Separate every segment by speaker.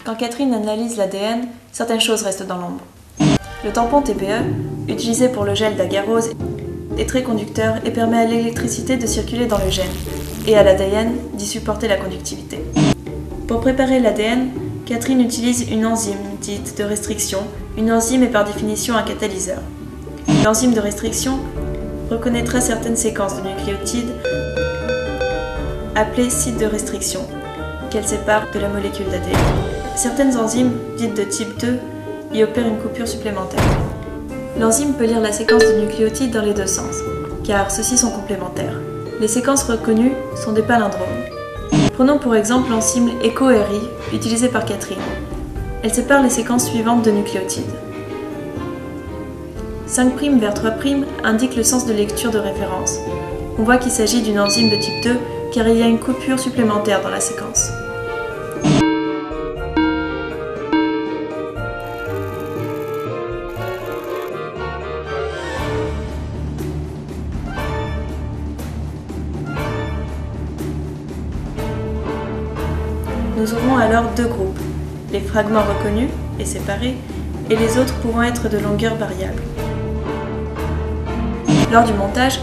Speaker 1: Quand Catherine analyse l'ADN, certaines choses restent dans l'ombre. Le tampon TPE, utilisé pour le gel d'agarose, est très conducteur et permet à l'électricité de circuler dans le gène, et à l'ADN d'y supporter la conductivité. Pour préparer l'ADN, Catherine utilise une enzyme dite de restriction. Une enzyme est par définition un catalyseur. L'enzyme de restriction reconnaîtra certaines séquences de nucléotides appelées sites de restriction, qu'elle sépare de la molécule d'ADN. Certaines enzymes, dites de type 2, y opèrent une coupure supplémentaire. L'enzyme peut lire la séquence de nucléotides dans les deux sens, car ceux-ci sont complémentaires. Les séquences reconnues sont des palindromes. Prenons pour exemple l'enzyme EcoRI, utilisée par Catherine. Elle sépare les séquences suivantes de nucléotides. 5' vers 3' indique le sens de lecture de référence. On voit qu'il s'agit d'une enzyme de type 2 car il y a une coupure supplémentaire dans la séquence. Nous aurons alors deux groupes, les fragments reconnus et séparés, et les autres pouvant être de longueur variable. Lors du montage,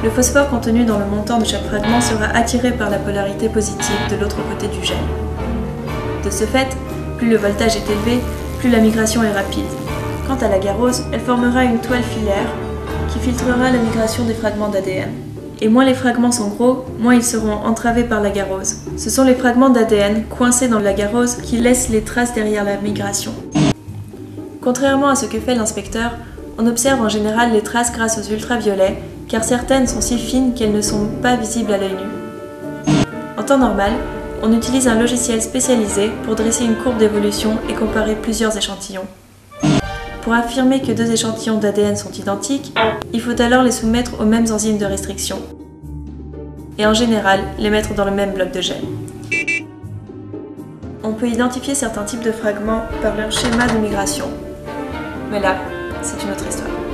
Speaker 1: le phosphore contenu dans le montant de chaque fragment sera attiré par la polarité positive de l'autre côté du gel. De ce fait, plus le voltage est élevé, plus la migration est rapide. Quant à l'agarose, elle formera une toile filaire qui filtrera la migration des fragments d'ADN. Et moins les fragments sont gros, moins ils seront entravés par l'agarose. Ce sont les fragments d'ADN coincés dans l'agarose qui laissent les traces derrière la migration. Contrairement à ce que fait l'inspecteur, on observe en général les traces grâce aux ultraviolets, car certaines sont si fines qu'elles ne sont pas visibles à l'œil nu. En temps normal, on utilise un logiciel spécialisé pour dresser une courbe d'évolution et comparer plusieurs échantillons. Pour affirmer que deux échantillons d'ADN sont identiques, il faut alors les soumettre aux mêmes enzymes de restriction. Et en général, les mettre dans le même bloc de gel. On peut identifier certains types de fragments par leur schéma de migration. Mais là, c'est une autre histoire.